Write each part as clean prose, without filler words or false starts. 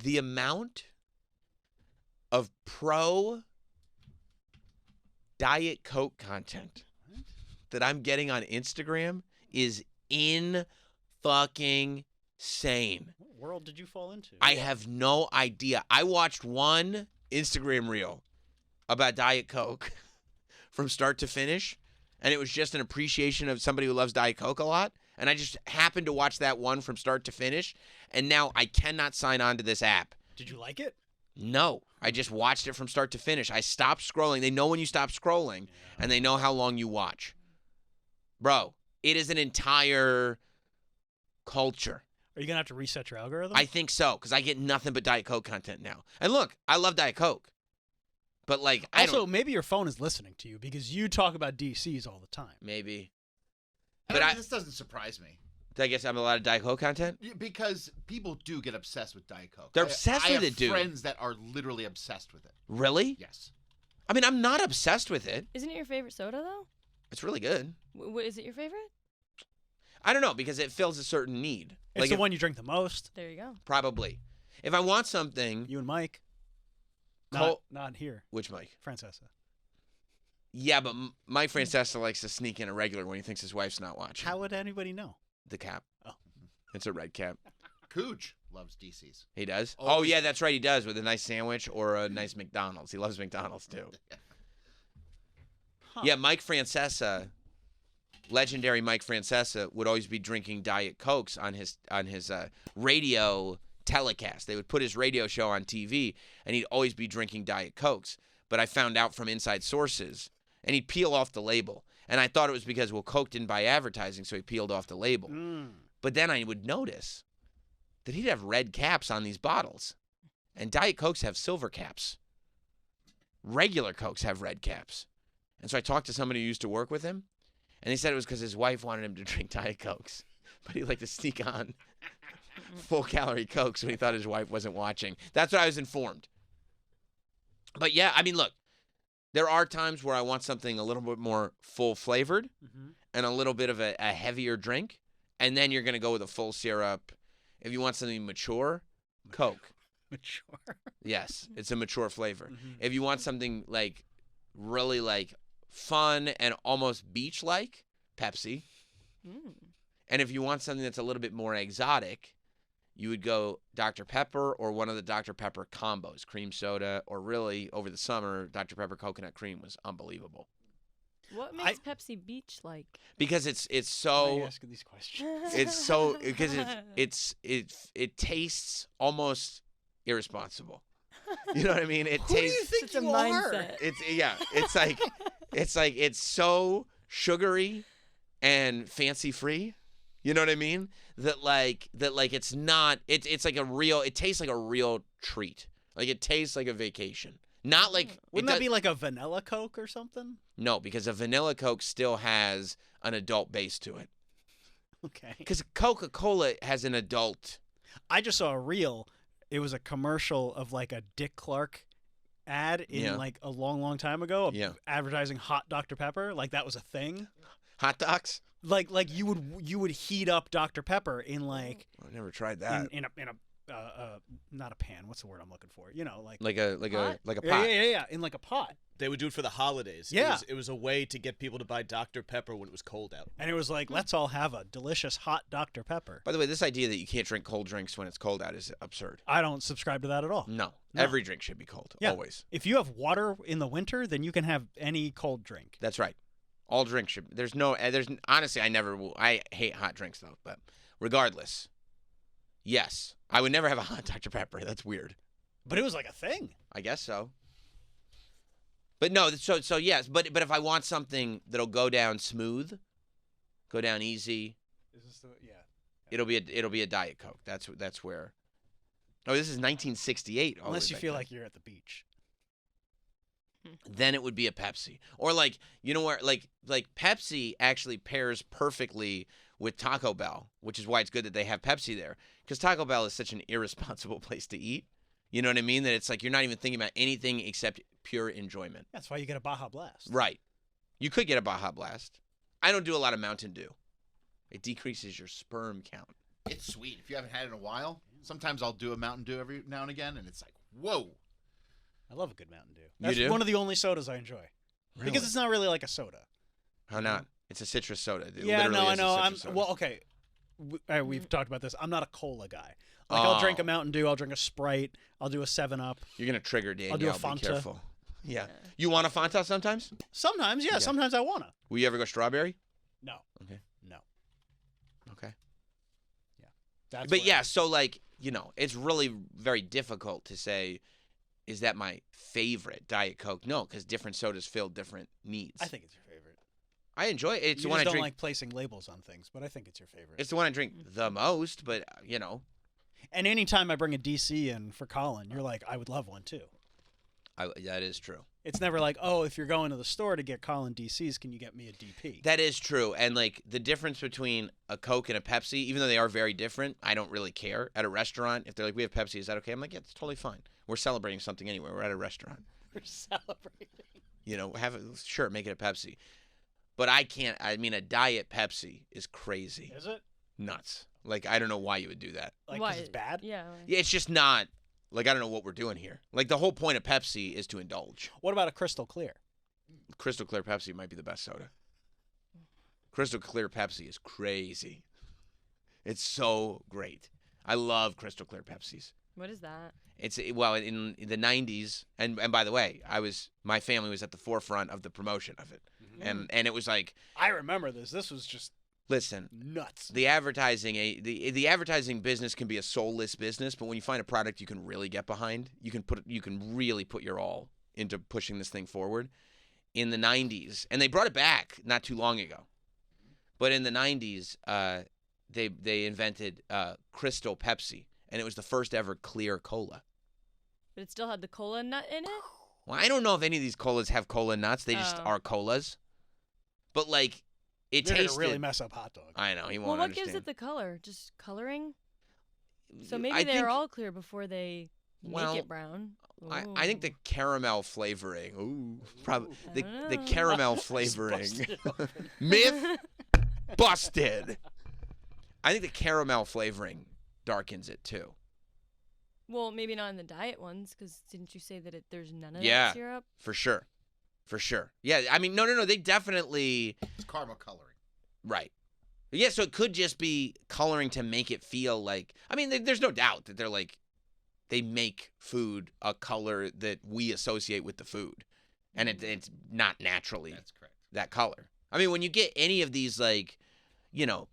the amount of pro Diet Coke content that I'm getting on Instagram is fucking sane. What world did you fall into? I have no idea. I watched one Instagram reel about Diet Coke from start to finish, and it was just an appreciation of somebody who loves Diet Coke a lot, and I just happened to watch that one from start to finish, and now I cannot sign on to this app. Did you like it? No. I just watched it from start to finish. I stopped scrolling. They know when you stop scrolling, and they know how long you watch. Bro, it is an entire culture. Are you going to have to reset your algorithm? I think so, because I get nothing but Diet Coke content now. And look, I love Diet Coke. But, like, also, maybe your phone is listening to you because you talk about DCs all the time. Maybe. But this doesn't surprise me. I guess I'm a lot of Diet Coke content? Because people do get obsessed with Diet Coke. They're obsessed with it, dude. I have friends that are literally obsessed with it. Really? Yes. I mean, I'm not obsessed with it. Isn't it your favorite soda, though? It's really good. Is it your favorite? I don't know, because it fills a certain need. It's like the one you drink the most. There you go. Probably. If I want something... You and Mike. Not here. Which Mike? Francesa. Yeah, but Mike Francesa likes to sneak in a regular when he thinks his wife's not watching. How would anybody know? The cap. Oh. It's a red cap. Cooch loves DC's. He does? Always. Oh, yeah, that's right. He does, with a nice sandwich or a nice McDonald's. He loves McDonald's, too. Huh. Yeah, Mike Francesa, legendary Mike Francesa, would always be drinking Diet Cokes on his radio telecast. They would put his radio show on TV, and he'd always be drinking Diet Cokes. But I found out from inside sources, and he'd peel off the label. And I thought it was because, well, Coke didn't buy advertising, so he peeled off the label. But then I would notice that he'd have red caps on these bottles. And Diet Cokes have silver caps. Regular Cokes have red caps. And so I talked to somebody who used to work with him, and he said it was because his wife wanted him to drink Diet Cokes. But he liked to sneak on full-calorie Cokes when he thought his wife wasn't watching. That's what I was informed. But, yeah, I mean, look, there are times where I want something a little bit more full-flavored and a little bit of a heavier drink, and then you're going to go with a full syrup. If you want something mature, Coke. Mature? Yes, it's a mature flavor. If you want something, like, really, like, fun and almost beach-like, Pepsi. And if you want something that's a little bit more exotic, you would go Dr. Pepper or one of the Dr. Pepper combos, cream soda, or really, over the summer, Dr. Pepper coconut cream was unbelievable. What makes Pepsi beach like? Because it's Why are so... you asking these questions? It's so... Because it tastes almost irresponsible. You know what I mean? It Who tastes... do you think It's a you are? mindset. It's like it's so sugary and fancy free. You know what I mean? That it's not. It's like a real. It tastes like a real treat. Like it tastes like a vacation. Not like. Wouldn't that be like a vanilla Coke or something? No, because a vanilla Coke still has an adult base to it. Okay. Because Coca-Cola has an adult. I just saw a reel. It was a commercial of like a Dick Clark ad in like a long time ago. Advertising hot Dr. Pepper. Like that was a thing. Hot dogs? Like you would heat up Dr. Pepper in like. I never tried that. In a not a pan. What's the word I'm looking for? You know, like a pot. Yeah. In like a pot. They would do it for the holidays. Yeah. It was a way to get people to buy Dr. Pepper when it was cold out. And it was like, let's all have a delicious hot Dr. Pepper. By the way, this idea that you can't drink cold drinks when it's cold out is absurd. I don't subscribe to that at all. No. Every drink should be cold. Yeah. Always. If you have water in the winter, then you can have any cold drink. That's right. All drinks should. Honestly, I hate hot drinks though. But regardless, yes, I would never have a hot Dr. Pepper. That's weird. But it was like a thing. I guess so. But no, so yes, but if I want something that'll go down smooth, go down easy, it'll be a Diet Coke. That's where. Oh, this is 1968. Unless you feel like you're at the beach. Then it would be a Pepsi. Or like, you know where, like Pepsi actually pairs perfectly with Taco Bell, which is why it's good that they have Pepsi there. Because Taco Bell is such an irresponsible place to eat. You know what I mean? That it's like you're not even thinking about anything except pure enjoyment. That's why you get a Baja Blast. Right. You could get a Baja Blast. I don't do a lot of Mountain Dew. It decreases your sperm count. It's sweet. If you haven't had it in a while, Sometimes I'll do a Mountain Dew every now and again, and it's like, whoa. I love a good Mountain Dew. That's do? one of the only sodas I enjoy. Really? Because it's not really like a soda. How not? It's a citrus soda. It Yeah, literally no, I is a know. citrus soda. Well, okay. We've talked about this. I'm not a cola guy. Like, I'll drink a Mountain Dew. I'll drink a Sprite. I'll do a 7-Up. You're going to trigger Danielle. I'll do a Fanta. Be careful. Yeah. You want a Fanta sometimes? Sometimes, yeah. Sometimes I want to. Will you ever go strawberry? No. Okay. No. Okay. Yeah. That's But yeah, so like, you know, it's really very difficult to say, is that my favorite Diet Coke? No, because different sodas fill different needs. I think it's your favorite. I enjoy it. It's you the one just I don't drink. like placing labels on things, but I think it's your favorite. It's the one I drink the most, but you know. And anytime I bring a DC in for Colin, you're like, I would love one too. That is true. It's never like, oh, if you're going to the store to get Colin DCs, can you get me a DP? That is true. And like the difference between a Coke and a Pepsi, even though they are very different, I don't really care. At a restaurant, if they're like, we have Pepsi, is that okay? I'm like, yeah, it's totally fine. We're celebrating something anyway. We're at a restaurant. We're celebrating. You know, sure, make it a Pepsi. But I can't. I mean, a Diet Pepsi is crazy. Is it? Nuts. Like, I don't know why you would do that. Like, Why? because it's bad? Yeah. Yeah, it's just not. Like, I don't know what we're doing here. Like, the whole point of Pepsi is to indulge. What about a Crystal Clear? Crystal Clear Pepsi might be the best soda. Crystal Clear Pepsi is crazy. It's so great. I love Crystal Clear Pepsis. What is that? It's well in the 90s, and by the way, my family was at the forefront of the promotion of it, and it was like, I remember this. This was just listen, nuts. the advertising the advertising business can be a soulless business, but when you find a product you can really get behind, you can really put your all into pushing this thing forward. In the 90s, and they brought it back not too long ago, but in the 90s, they invented Crystal Pepsi. And it was the first ever clear cola. But it still had the cola nut in it? Well, I don't know if any of these colas have cola nuts. They just are colas. But, like, it You're tasted... gonna really mess up hot dog. I know, he won't Well, what understand. gives it the color? Just coloring? So maybe I they're think- all clear before they make it brown. I think the caramel flavoring... Ooh, probably... I The don't know. caramel flavoring... Busted open. Myth busted! I think the caramel flavoring darkens it, too. Well, maybe not in the diet ones, because didn't you say that there's none of Yeah. that syrup? For sure. For sure. Yeah, I mean, no. They definitely... It's caramel coloring. Right. Yeah, so it could just be coloring to make it feel like... I mean, there's no doubt that they're like... They make food a color that we associate with the food. And it's not naturally That's correct. that color. I mean, when you get any of these, like, you know,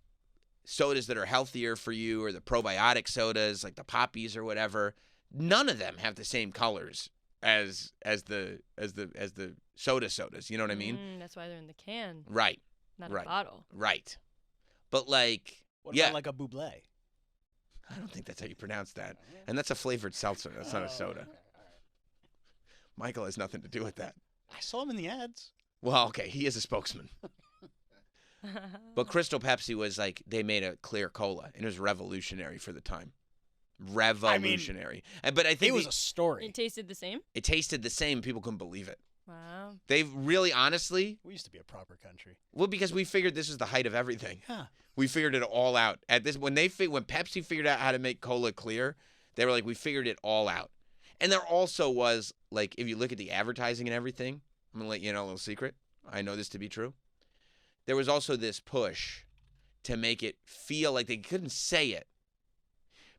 sodas that are healthier for you or the probiotic sodas, like the poppies or whatever, none of them have the same colors as the sodas. You know what I mean? That's why they're in the can, Right. not Right. a bottle. Right. But like, What yeah, about like a buble? I don't think that's how you pronounce that. And that's a flavored seltzer. That's not a soda. Michael has nothing to do with that. I saw him in the ads. Well, okay, he is a spokesman. But Crystal Pepsi was like, they made a clear cola, and it was revolutionary for the time. Revolutionary. But I think It was a story. It tasted the same? it tasted the same. People couldn't believe it. Wow. They really, honestly, We used to be a proper country. well, because we figured this was the height of everything. Yeah. We figured it all out. At this, when Pepsi figured out how to make cola clear, they were like, we figured it all out. And there also was, like, if you look at the advertising and everything, I'm gonna let you know a little secret. I know this to be true. There was also this push to make it feel like they couldn't say it,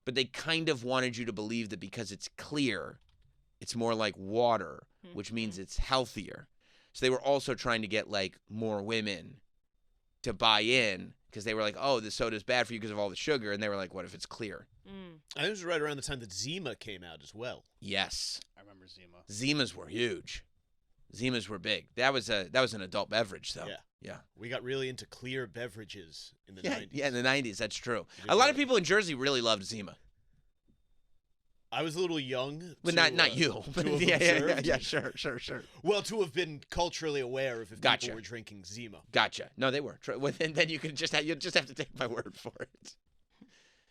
but they kind of wanted you to believe that because it's clear, it's more like water, which means it's healthier. So they were also trying to get like more women to buy in because they were like, oh, this soda's bad for you because of all the sugar. And they were like, what if it's clear? I think it was right around the time that Zima came out as well. Yes. I remember Zima. Zimas were huge. Zimas were big. That was an adult beverage, though. Yeah. Yeah. We got really into clear beverages in the 90s. Yeah, in the 90s, that's true. did A lot really- of people in Jersey really loved Zima. I was a little young. But to, not you. to But have yeah, observed. sure. Well, to have been culturally aware of if Gotcha. people were drinking Zima. Gotcha. No, they were. Well, then you can just you just have to take my word for it.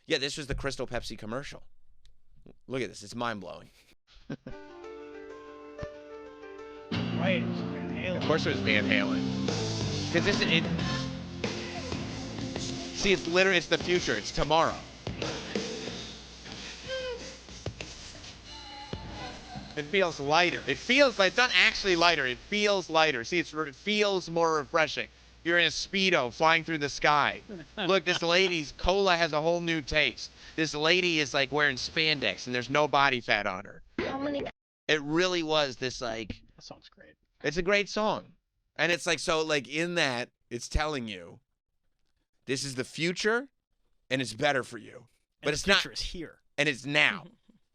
Yeah, this was the Crystal Pepsi commercial. Look at this. It's mind-blowing. Right. It's Van Halen. Of course it was Van Halen. Because see, it's the future. It's tomorrow. It feels lighter. It feels like, it's not actually lighter. It feels lighter. See, it feels more refreshing. You're in a Speedo flying through the sky. Look, this lady's cola has a whole new taste. This lady is like wearing spandex and there's no body fat on her. It really was this like. That song's great. It's a great song. And it's like, so like in that, it's telling you this is the future and it's better for you. But And it's the not. future is here. And it's now,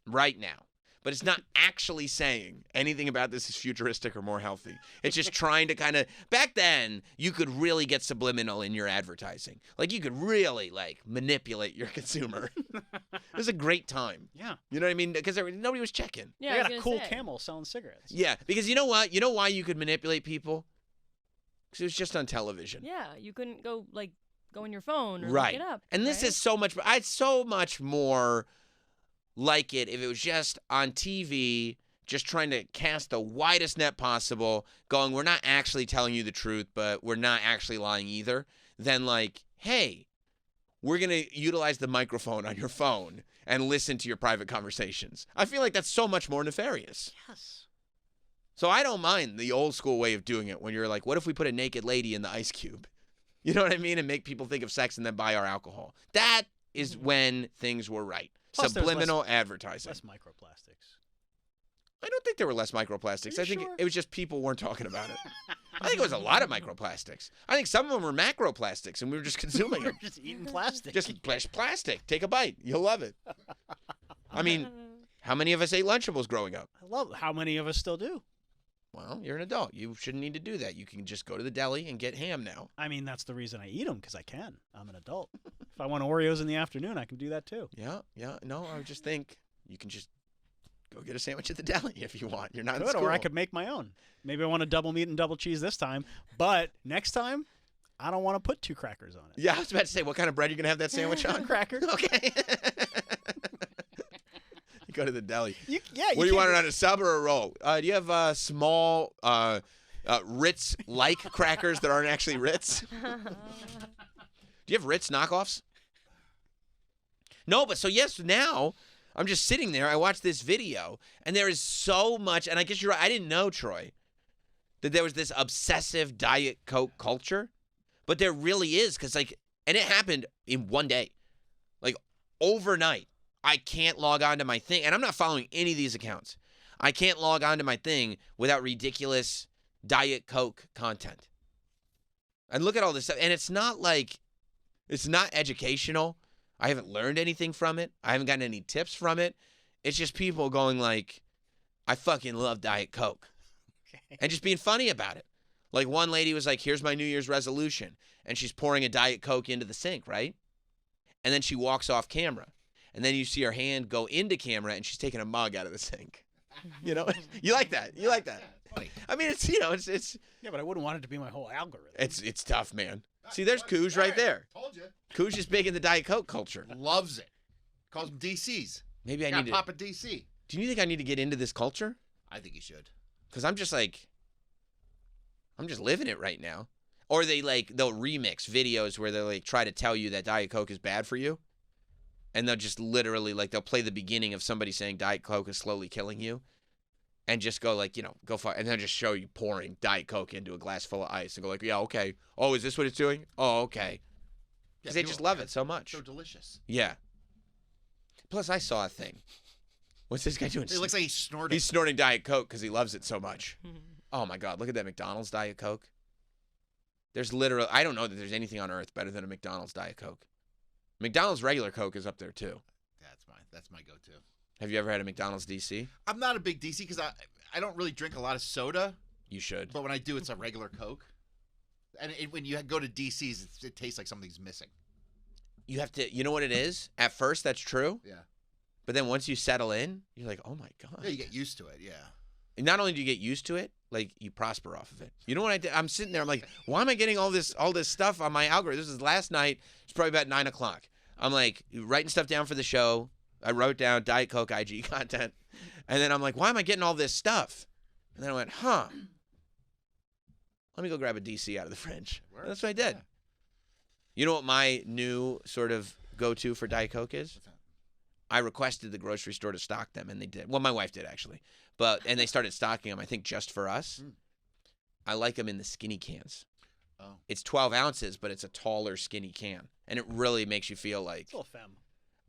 right now. But it's not actually saying anything about this is futuristic or more healthy. It's just trying to kind of, back then, you could really get subliminal in your advertising. Like, you could really, like, manipulate your consumer. It was a great time. Yeah. You know what I mean? Because nobody was checking. Yeah, They I got was a gonna cool say. camel selling cigarettes. Yeah, because you know what? You know why you could manipulate people? Because it was just on television. Yeah, you couldn't go on your phone or Right. look it up. And this right? is so much, I'd so much more like it if it was just on TV, just trying to cast the widest net possible, going, we're not actually telling you the truth, but we're not actually lying either, than like, hey, we're going to utilize the microphone on your phone and listen to your private conversations. I feel like that's so much more nefarious. Yes. So I don't mind the old school way of doing it when you're like, what if we put a naked lady in the ice cube? You know what I mean? And make people think of sex and then buy our alcohol. That is when things were right. Plus, there's Subliminal advertising. Less microplastics. I don't think there were less microplastics. Are I you think sure? it was just people weren't talking about it. I think it was a lot of microplastics. I think some of them were macroplastics, and we were just consuming them. Just eating plastic. Just plastic. Take a bite. You'll love it. I mean, how many of us ate Lunchables growing up? I love it. How many of us still do? Well, you're an adult. You shouldn't need to do that. You can just go to the deli and get ham now. I mean, that's the reason I eat them, because I can. I'm an adult. If I want Oreos in the afternoon, I can do that too. Yeah. No, I would just think you can just go get a sandwich at the deli if you want. You're not in Good, school. or I could make my own. Maybe I want a double meat and double cheese this time, but next time, I don't want to put 2 crackers on it. Yeah, I was about to say, what kind of bread are you going to have that sandwich on? Cracker. Okay. You go to the deli. You What do you want it on, a sub or a roll? Do you have small Ritz-like crackers that aren't actually Ritz? Do you have Ritz knockoffs? No, but so yes, now I'm just sitting there. I watched this video, and there is so much, and I guess you're right. I didn't know, Troy, that there was this obsessive Diet Coke culture, but there really is, because and it happened in one day, like overnight. I can't log on to my thing, and I'm not following any of these accounts. I can't log on to my thing without ridiculous Diet Coke content. And look at all this stuff, and it's not educational. I haven't learned anything from it. I haven't gotten any tips from it. It's just people going like, I fucking love Diet Coke. Okay. And just being funny about it. Like one lady was like, here's my New Year's resolution. And she's pouring a Diet Coke into the sink, right? And then she walks off camera. And then you see her hand go into camera and she's taking a mug out of the sink. You know? You like that. You like that. I mean, it's. Yeah, but I wouldn't want it to be my whole algorithm. It's tough, man. See, there's Cooj right there. Told you. Cooj is big in the Diet Coke culture. Loves it. Calls them DCs. Maybe I Got need to. Papa DC. Do you think I need to get into this culture? I think you should. Because I'm just living it right now. Or they'll remix videos where they'll try to tell you that Diet Coke is bad for you. And they'll just literally, they'll play the beginning of somebody saying Diet Coke is slowly killing you. And just go go far. And then just show you pouring Diet Coke into a glass full of ice. And go yeah, okay. Oh, is this what it's doing? Oh, okay. Because they just love it so much. So delicious. Yeah. Plus, I saw a thing. What's this guy doing? It looks like he's snorting. He's snorting Diet Coke because he loves it so much. Oh, my God. Look at that McDonald's Diet Coke. There's literally, I don't know that there's anything on earth better than a McDonald's Diet Coke. McDonald's regular Coke is up there, too. That's my go-to. Have you ever had a McDonald's DC? I'm not a big DC because I don't really drink a lot of soda. You should. But when I do, it's a regular Coke. And when you go to DC's, it tastes like something's missing. You have to, you know what it is? At first, that's true. Yeah. But then once you settle in, you're like, oh, my God. Yeah, you get used to it, yeah. And not only do you get used to it, you prosper off of it. You know what I did? I'm sitting there, I'm like, why am I getting all this stuff on my algorithm? This is last night. It's probably about 9 o'clock. I'm writing stuff down for the show. I wrote down Diet Coke IG content. And then I'm like, why am I getting all this stuff? And then I went, let me go grab a DC out of the fridge. And that's what I did. Yeah. You know what my new sort of go-to for Diet Coke is? I requested the grocery store to stock them, and they did. Well, my wife did, actually. And they started stocking them, I think, just for us. I like them in the skinny cans. Oh. It's 12 ounces, but it's a taller, skinny can. And it really makes you feel like... It's a little femme.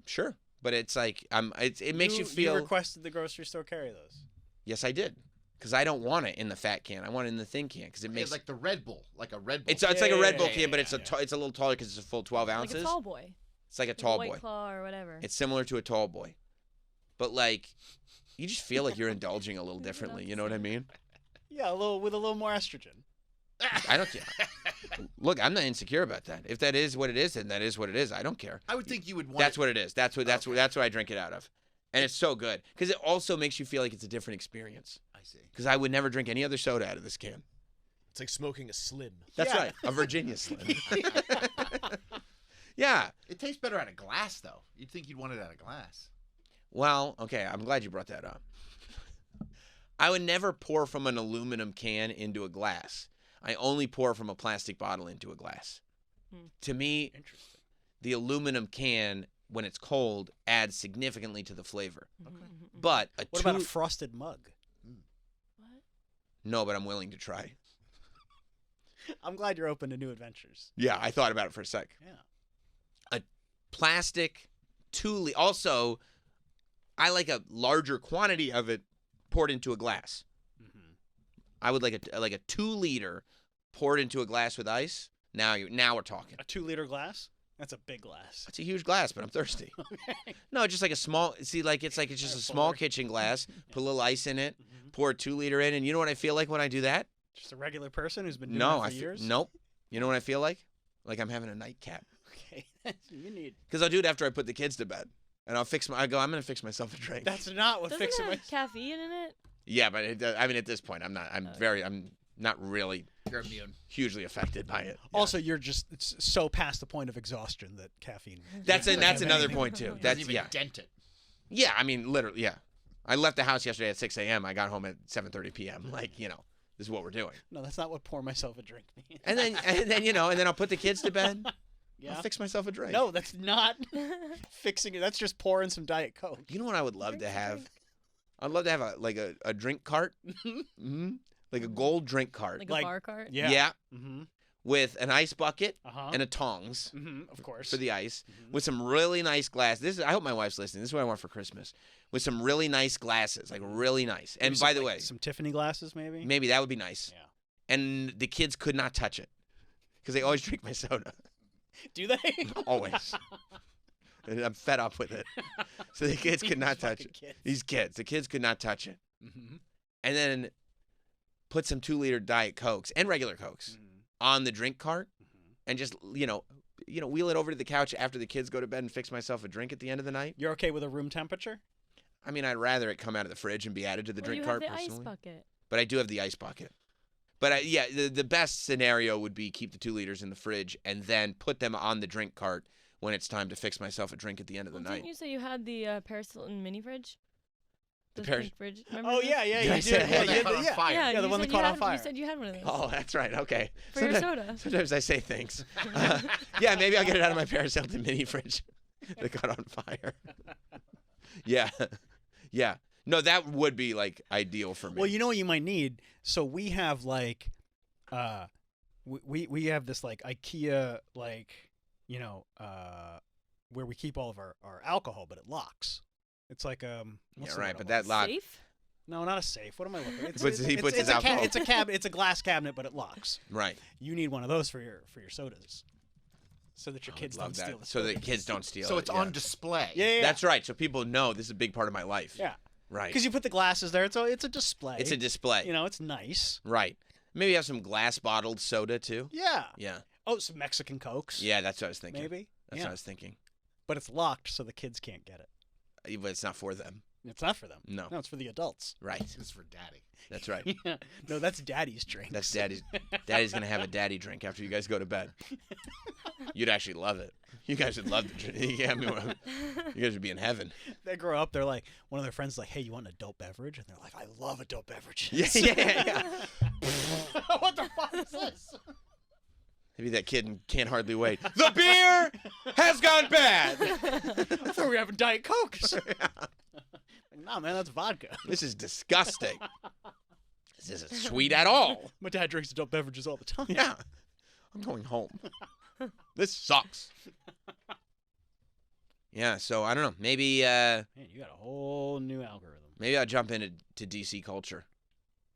Sure. But it's like... it makes you feel... You requested the grocery store carry those. Yes, I did. Because I don't want it in the fat can. I want it in the thin can because it makes... It's like the Red Bull. Like a Red Bull. It's like a Red Bull can, but it's a little taller because it's a full 12 ounces. Like a tall boy. It's like a tall White boy. Claw or whatever. It's similar to a tall boy. But, like, you just feel like you're indulging a little differently. You know what I mean? Yeah, with a little more estrogen. I don't care. Look, I'm not insecure about that. If that is what it is, then that is what it is. I don't care. I would think you would want. That's what it is. That's what I drink it out of, and it's so good because it also makes you feel like it's a different experience. I see. Because I would never drink any other soda out of this can. It's like smoking a Slim. That's right, a Virginia Slim. Yeah. It tastes better out of glass, though. You'd think you'd want it out of glass. Well, okay. I'm glad you brought that up. I would never pour from an aluminum can into a glass. I only pour from a plastic bottle into a glass. To me, the aluminum can, when it's cold, adds significantly to the flavor. Okay. But what about a frosted mug? What? No, but I'm willing to try. I'm glad you're open to new adventures. Yeah, I thought about it for a sec. Yeah. A plastic 2-liter. Also, I like a larger quantity of it poured into a glass. I would like a 2-liter poured into a glass with ice. Now we're talking. A 2-liter glass? That's a big glass. It's a huge glass, but I'm thirsty. Okay. No, just like a small. See, it's just a small kitchen glass. Put a little ice in it. Pour a 2-liter in, and you know what I feel like when I do that? Just a regular person who's been doing that for years. Nope. You know what I feel like? Like I'm having a nightcap. Okay, that's what you need. Because I'll do it after I put the kids to bed, and I'm gonna fix myself a drink. That's not what Doesn't fixing it my. have caffeine in it? Yeah, but at this point, I'm not really You're immune. hugely affected by it. Also, it's so past the point of exhaustion that caffeine. That's doesn't that's have another anything point to do too. with it. That's Doesn't even dent it. Yeah, I mean, literally, yeah. I left the house yesterday at 6 a.m. I got home at 7:30 p.m. Like, this is what we're doing. No, that's not what pour myself a drink means. And then I'll put the kids to bed. Yeah. I'll fix myself a drink. No, that's not fixing it. That's just pouring some Diet Coke. You know what I would love to have? I'd love to have a drink cart. Like a gold drink cart. Like a bar cart? Yeah. Yeah. Mm-hmm. With an ice bucket Uh-huh. and a tongs Of course. for the ice. With some really nice glass. I hope my wife's listening. This is what I want for Christmas. With some really nice glasses. Like really nice. And Maybe by the way, some Tiffany glasses, maybe. maybe that would be nice. Yeah. And the kids could not touch it. Because they always drink my soda. Do they? Always. And I'm fed up with it. So the kids could not touch it. Kids. These kids. The kids could not touch it. Mm-hmm. And then put some 2-liter Diet Cokes and regular Cokes on the drink cart and just, wheel it over to the couch after the kids go to bed and fix myself a drink at the end of the night. You're okay with a room temperature? I mean, I'd rather it come out of the fridge and be added to the drink cart you have the personally. ice bucket. But I do have the ice bucket. But the best scenario would be keep the 2 liters in the fridge and then put them on the drink cart when it's time to fix myself a drink at the end of the night. Didn't you say you had the Paris Hilton mini fridge? The Paris- pink fridge. Remember Oh this? yeah, Did you I did. say Yeah, that? yeah, Caught on yeah. fire. Yeah, Yeah, the you one said that caught on You fire. said you had one of those. Oh, that's right. Okay. For your soda. Sometimes I say things. Yeah, maybe I'll get it out of my Paris Hilton mini fridge that caught on fire. Yeah. Yeah. No, that would be like ideal for me. Well, you know what you might need? So we have like we have this like IKEA where we keep all of our alcohol, but it locks. It's like what's yeah, the right, word but I'm that looking lock. Safe? No, not a safe. What am I looking at? He puts his alcohol. It's a glass cabinet, but it locks. Right. You need one of those for your sodas, so that your kids Love don't that. steal the So soda. that kids don't steal it. So it's yeah. on display. Yeah. That's right. So people know this is a big part of my life. Yeah. Right. Because you put the glasses there, it's a display. It's a display. It's nice. Right. Maybe have some glass bottled soda too. Yeah. Yeah. Oh, some Mexican Cokes. Yeah, that's what I was thinking. Maybe. That's Yeah. what I was thinking. But it's locked, so the kids can't get it. But it's not for them. It's not for them. No. No, it's for the adults. Right. It's for daddy. That's right. Yeah. No, that's Daddy's drink. That's Daddy's. Daddy's gonna have a daddy drink after you guys go to bed. You'd actually love it. You guys would love the drink. Yeah, I mean, you guys would be in heaven. They grow up, they're like, one of their friends is like, hey, you want an adult beverage? And they're like, I love adult beverages. Yeah. What the fuck is this? Maybe that kid can't hardly wait. The beer has gone bad. I thought we were having Diet Cokes. Nah, man, that's vodka. This is disgusting. This isn't sweet at all. My dad drinks adult beverages all the time. Yeah. I'm going home. This sucks. Yeah, so I don't know. Maybe Man, you got a whole new algorithm. maybe I'll jump into DC culture.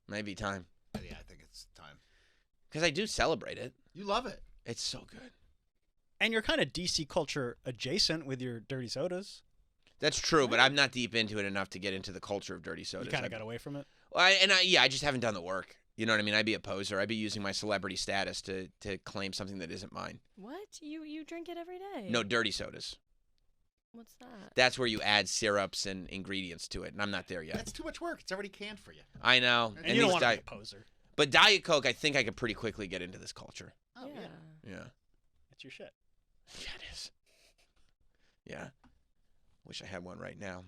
Might be time. Yeah, I think it's time. Because I do celebrate it. You love it. It's so good. And you're kind of DC culture adjacent with your dirty sodas. That's true, but I'm not deep into it enough to get into the culture of dirty sodas. You kind of got away from it. I just haven't done the work. You know what I mean? I'd be a poser. I'd be using my celebrity status to claim something that isn't mine. What? You drink it every day? No, dirty sodas. What's that? That's where you add syrups and ingredients to it, and I'm not there yet. That's too much work. It's already canned for you. I know. And you don't want to be a poser. But Diet Coke, I think I could pretty quickly get into this culture. Oh, yeah. Yeah. It's your shit. Yeah, it is. Yeah. Wish I had one right now.